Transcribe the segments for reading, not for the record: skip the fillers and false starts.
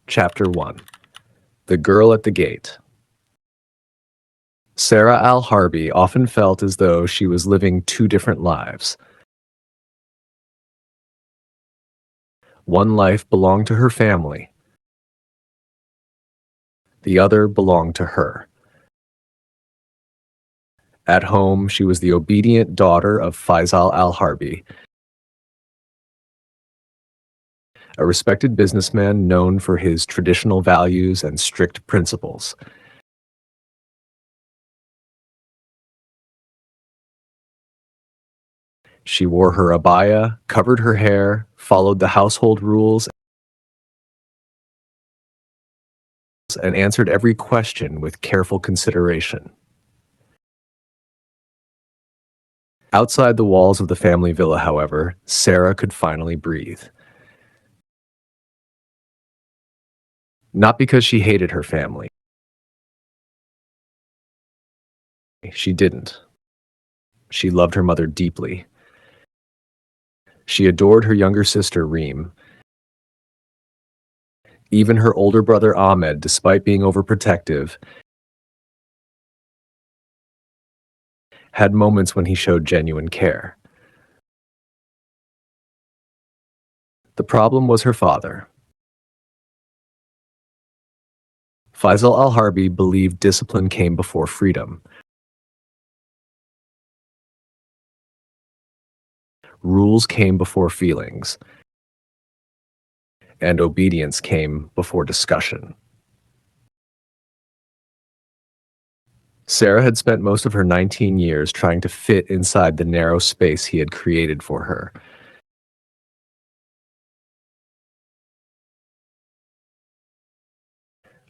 Chapter 1. The Girl at the Gate. Sarah Al-Harbi often felt as though she was living two different lives. One life belonged to her family. The other belonged to her. At home, she was the obedient daughter of Faisal Al-Harbi, a respected businessman known for his traditional values and strict principles. She wore her abaya, covered her hair, followed the household rules, and answered every question with careful consideration. Outside the walls of the family villa, however, Sarah could finally breathe. Not because she hated her family. She didn't. She loved her mother deeply. She adored her younger sister, Reem. Even her older brother, Ahmed, despite being overprotective, had moments when he showed genuine care. The problem was her father. Faisal Al-Harbi believed discipline came before freedom. Rules came before feelings, and obedience came before discussion. Sarah had spent most of her 19 years trying to fit inside the narrow space he had created for her.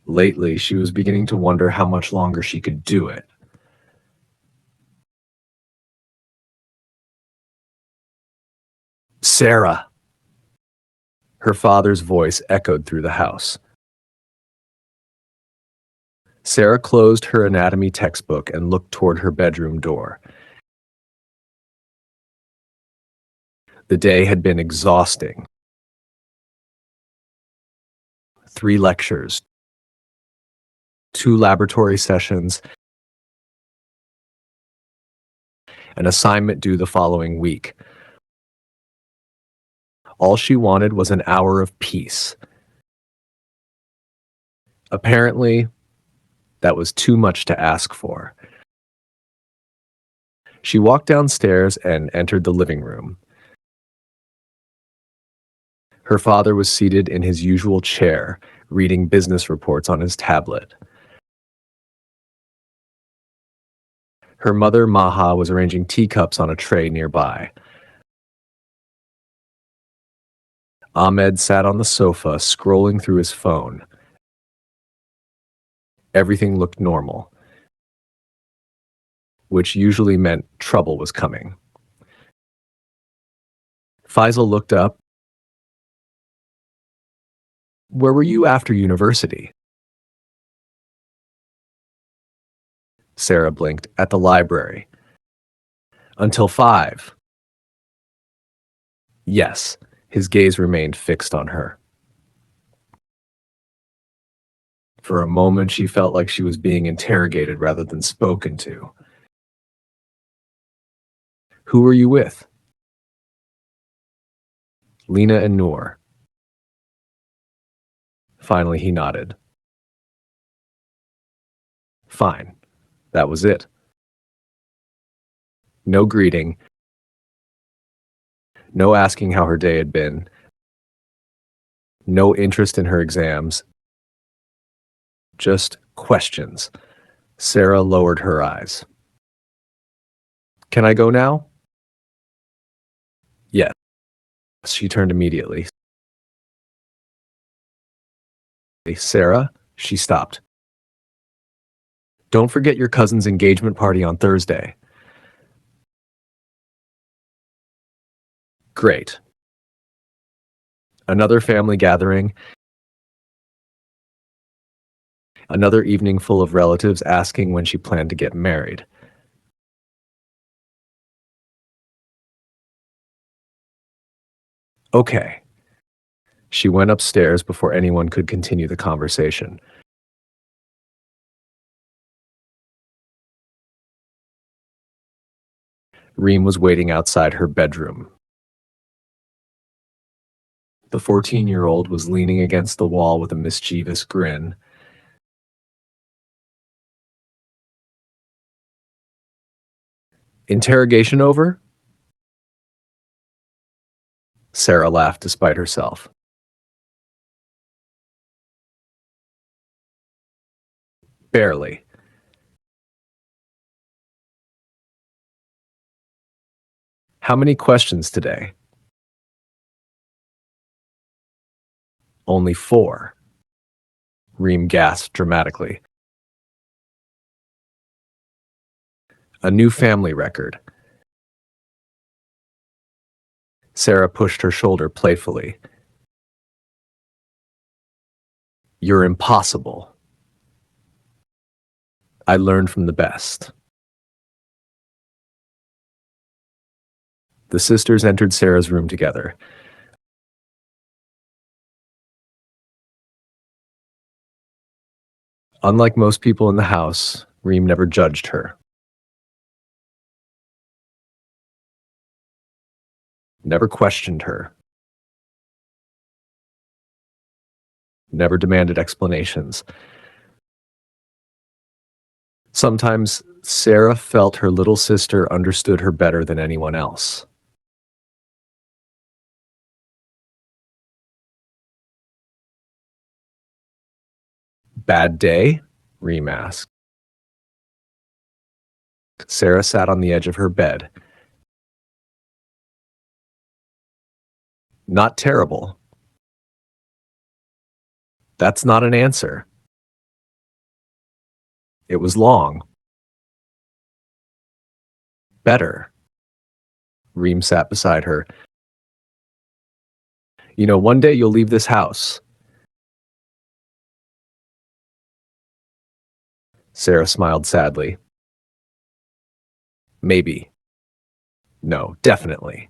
Lately, she was beginning to wonder how much longer she could do it. Sarah! Her father's voice echoed through the house. Sarah closed her anatomy textbook and looked toward her bedroom door. The day had been exhausting. 3 lectures, 2 laboratory sessions, an assignment due the following week. All she wanted was an hour of peace. Apparently, that was too much to ask for. She walked downstairs and entered the living room. Her father was seated in his usual chair, reading business reports on his tablet. Her mother, Maha, was arranging teacups on a tray nearby. Ahmed sat on the sofa, scrolling through his phone. Everything looked normal, which usually meant trouble was coming. Faisal looked up. Where were you after university? Sarah blinked. At the library. Until 5. Yes, his gaze remained fixed on her. For a moment, she felt like she was being interrogated rather than spoken to. Who were you with? Lena and Noor. Finally, he nodded. Fine. That was it. No greeting. No asking how her day had been. No interest in her exams. Just questions. Sarah lowered her eyes. Can I go now? Yes. She turned immediately. Sarah? She stopped. Don't forget your cousin's engagement party on Thursday. Great. Another family gathering. Another evening full of relatives asking when she planned to get married. Okay. She went upstairs before anyone could continue the conversation. Reem was waiting outside her bedroom. The 14-year-old was leaning against the wall with a mischievous grin. Interrogation over? Sarah laughed despite herself. Barely. How many questions today? Only 4. Reem gasped dramatically. A new family record. Sarah pushed her shoulder playfully. You're impossible. I learned from the best. The sisters entered Sarah's room together. Unlike most people in the house, Reem never judged her. Never questioned her. Never demanded explanations. Sometimes Sarah felt her little sister understood her better than anyone else. Bad day? Reem asked. Sarah sat on the edge of her bed. Not terrible. That's not an answer. It was long. Better. Reem sat beside her. You know, one day you'll leave this house. Sarah smiled sadly. Maybe. No, definitely.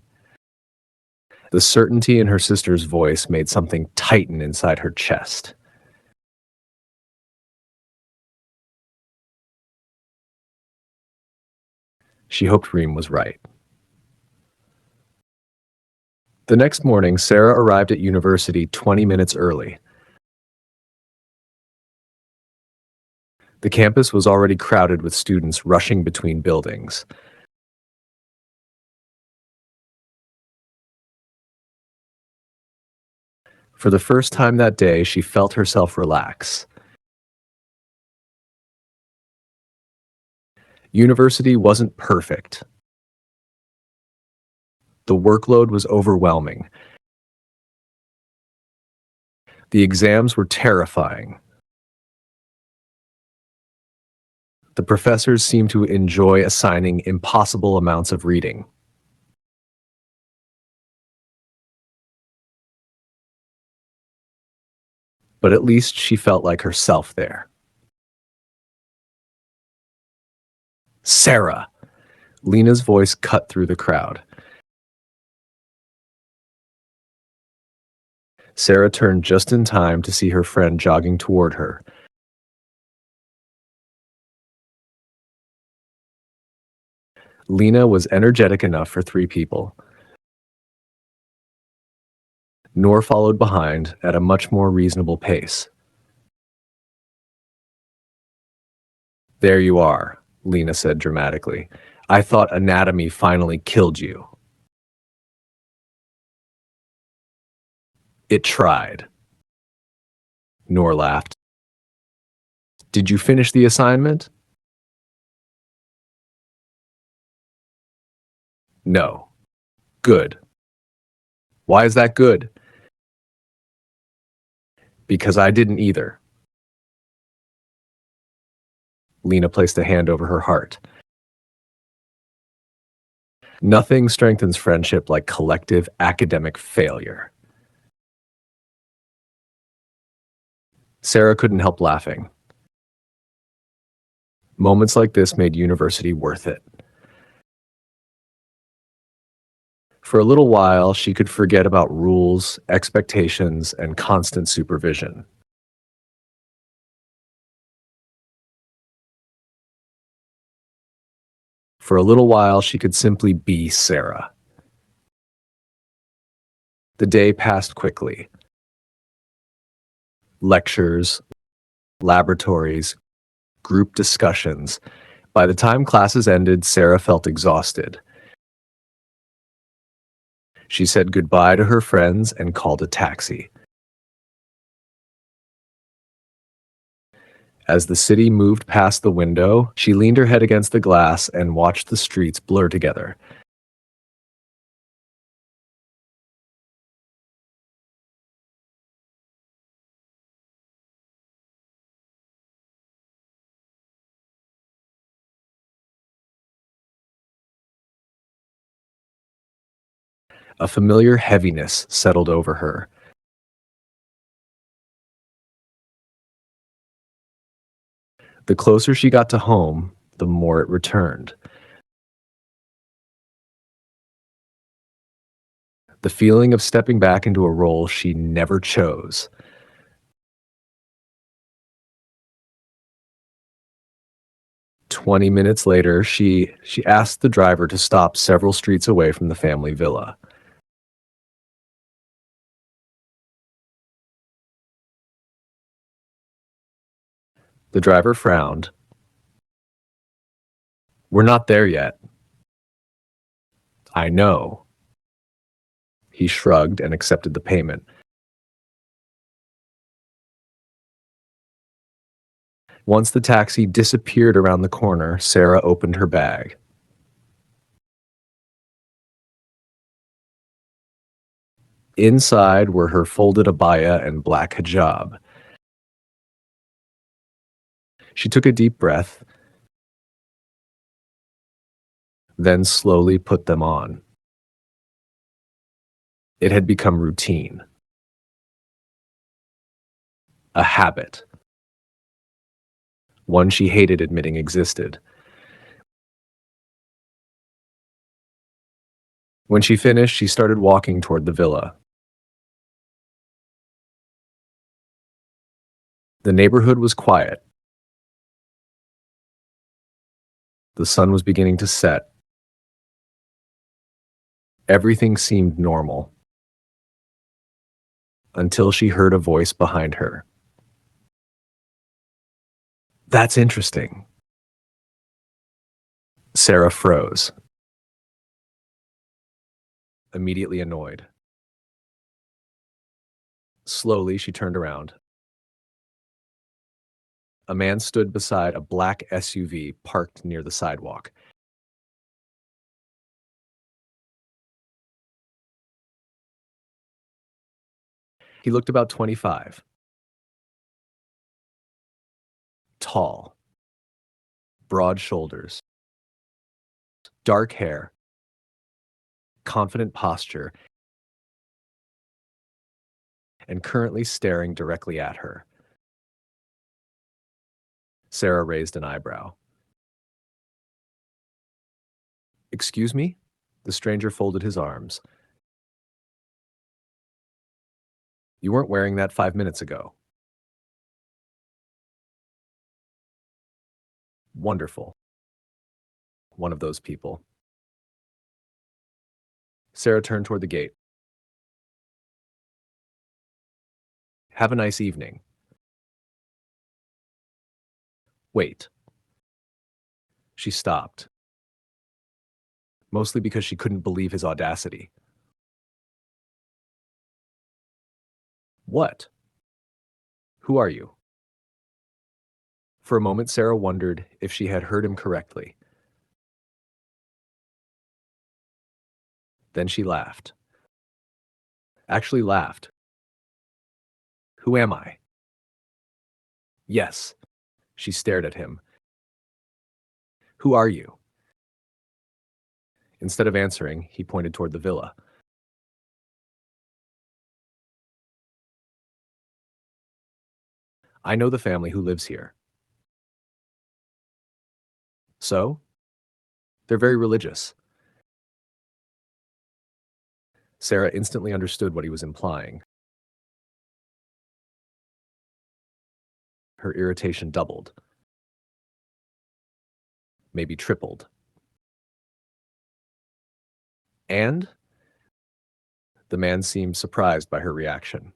The certainty in her sister's voice made something tighten inside her chest. She hoped Reem was right. The next morning, Sarah arrived at university 20 minutes early. The campus was already crowded with students rushing between buildings. For the first time that day, she felt herself relax. University wasn't perfect. The workload was overwhelming. The exams were terrifying. The professors seemed to enjoy assigning impossible amounts of reading. But at least she felt like herself there. Sarah! Lena's voice cut through the crowd. Sarah turned just in time to see her friend jogging toward her. Lena was energetic enough for 3 people. Noor followed behind at a much more reasonable pace. There you are, Lena said dramatically. I thought anatomy finally killed you. It tried. Noor laughed. Did you finish the assignment? No. Good. Why is that good? Because I didn't either. Lena placed a hand over her heart. Nothing strengthens friendship like collective academic failure. Sarah couldn't help laughing. Moments like this made university worth it. For a little while, she could forget about rules, expectations, and constant supervision. For a little while, she could simply be Sarah. The day passed quickly. Lectures, laboratories, group discussions. By the time classes ended, Sarah felt exhausted. She said goodbye to her friends and called a taxi. As the city moved past the window, she leaned her head against the glass and watched the streets blur together. A familiar heaviness settled over her. The closer she got to home, the more it returned. The feeling of stepping back into a role she never chose. 20 minutes later, she asked the driver to stop several streets away from the family villa. The driver frowned. "We're not there yet." "I know." He shrugged and accepted the payment. Once the taxi disappeared around the corner, Sarah opened her bag. Inside were her folded abaya and black hijab. She took a deep breath, then slowly put them on. It had become routine, a habit, one she hated admitting existed. When she finished, she started walking toward the villa. The neighborhood was quiet. The sun was beginning to set. Everything seemed normal until she heard a voice behind her. "That's interesting." Sarah froze, immediately annoyed. Slowly, she turned around. A man stood beside a black SUV parked near the sidewalk. He looked about 25. Tall, broad shoulders, dark hair, confident posture, and currently staring directly at her. Sarah raised an eyebrow. "Excuse me?" The stranger folded his arms. "You weren't wearing that 5 minutes ago." "Wonderful." One of those people. Sarah turned toward the gate. "Have a nice evening." "Wait." She stopped, mostly because she couldn't believe his audacity. "What? Who are you?" For a moment, Sarah wondered if she had heard him correctly. Then she laughed. Actually laughed. "Who am I?" "Yes." She stared at him. "Who are you?" Instead of answering, he pointed toward the villa. "I know the family who lives here." "So?" "They're very religious." Sarah instantly understood what he was implying. Her irritation doubled, maybe tripled. And the man seemed surprised by her reaction.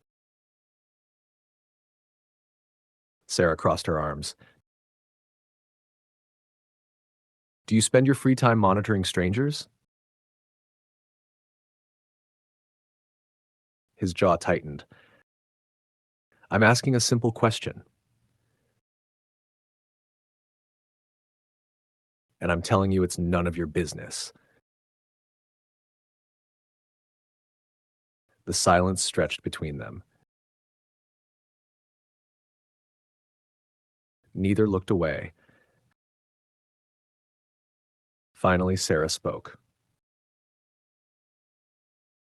Sarah crossed her arms. Do you spend your free time monitoring strangers? His jaw tightened. I'm asking a simple question. And I'm telling you it's none of your business. The silence stretched between them. Neither looked away. Finally, Sarah spoke.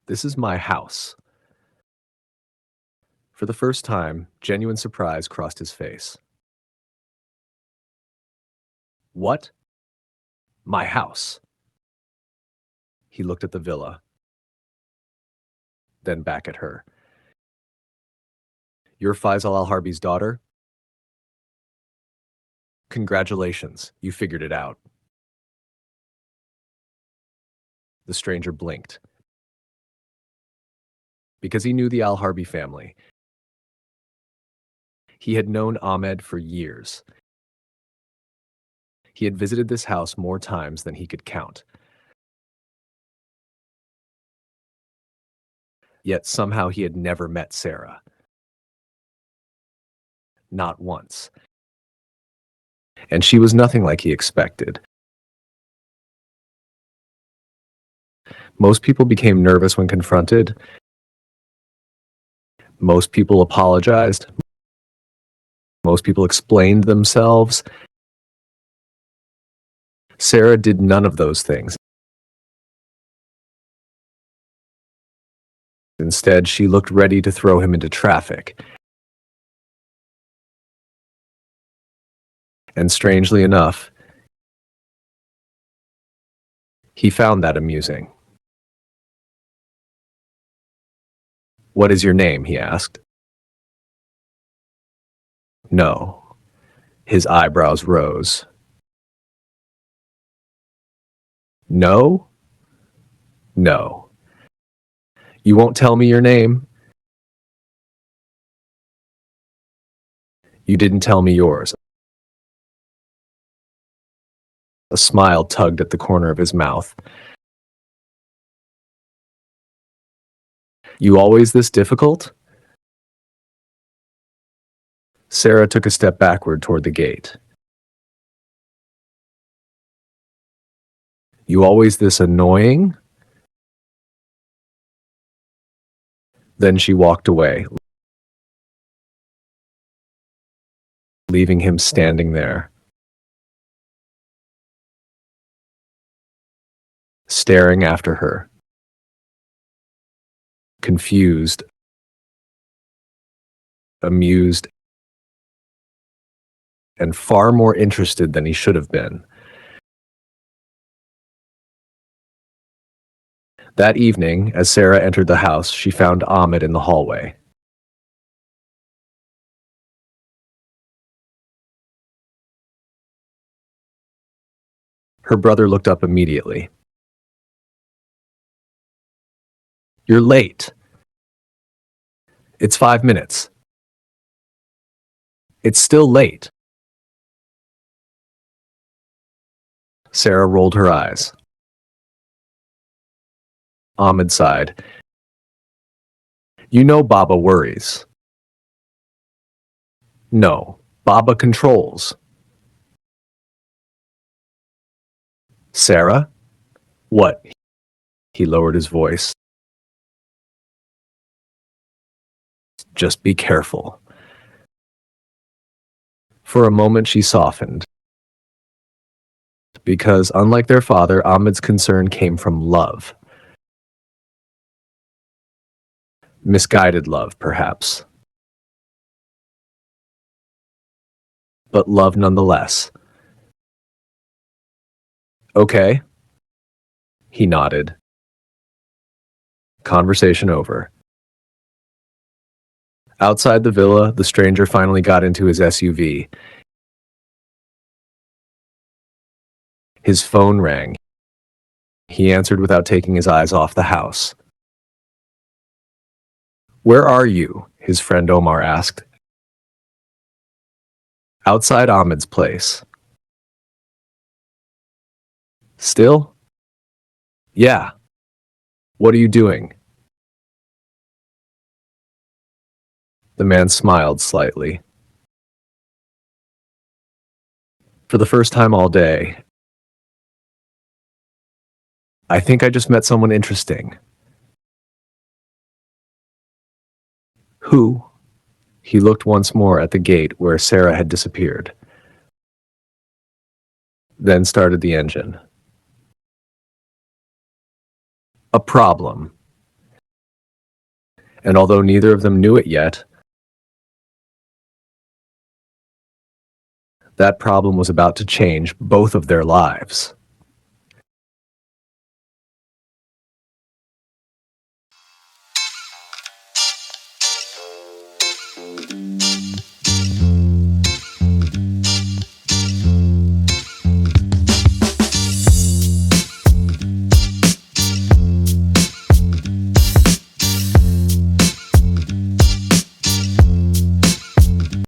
This is my house. For the first time, genuine surprise crossed his face. What? My house. He looked at the villa, then back at her. You're Faisal Al-Harbi's daughter? Congratulations, you figured it out. The stranger blinked. Because he knew the Al-Harbi family. He had known Ahmed for years. He had visited this house more times than he could count. Yet somehow he had never met Sarah. Not once. And she was nothing like he expected. Most people became nervous when confronted. Most people apologized. Most people explained themselves. Sarah did none of those things. Instead, she looked ready to throw him into traffic. And strangely enough, he found that amusing. What is your name? He asked. No. His eyebrows rose. No? No. You won't tell me your name? You didn't tell me yours. A smile tugged at the corner of his mouth. You always this difficult? Sarah took a step backward toward the gate. You always this annoying? Then she walked away, leaving him standing there, staring after her, confused, amused, and far more interested than he should have been. That evening, as Sarah entered the house, she found Ahmed in the hallway. Her brother looked up immediately. You're late. It's 5 minutes. It's still late. Sarah rolled her eyes. Ahmed sighed. You know Baba worries. No, Baba controls. Sarah? What? He lowered his voice. Just be careful. For a moment she softened. Because, unlike their father, Ahmed's concern came from love. Misguided love, perhaps. But love nonetheless. Okay. He nodded. Conversation over. Outside the villa, the stranger finally got into his SUV. His phone rang. He answered without taking his eyes off the house. "Where are you?" his friend Omar asked. "Outside Ahmed's place." "Still?" "Yeah." "What are you doing?" The man smiled slightly. For the first time all day, "I think I just met someone interesting." "Who?" He looked once more at the gate where Sarah had disappeared, then started the engine. A problem. And although neither of them knew it yet, that problem was about to change both of their lives.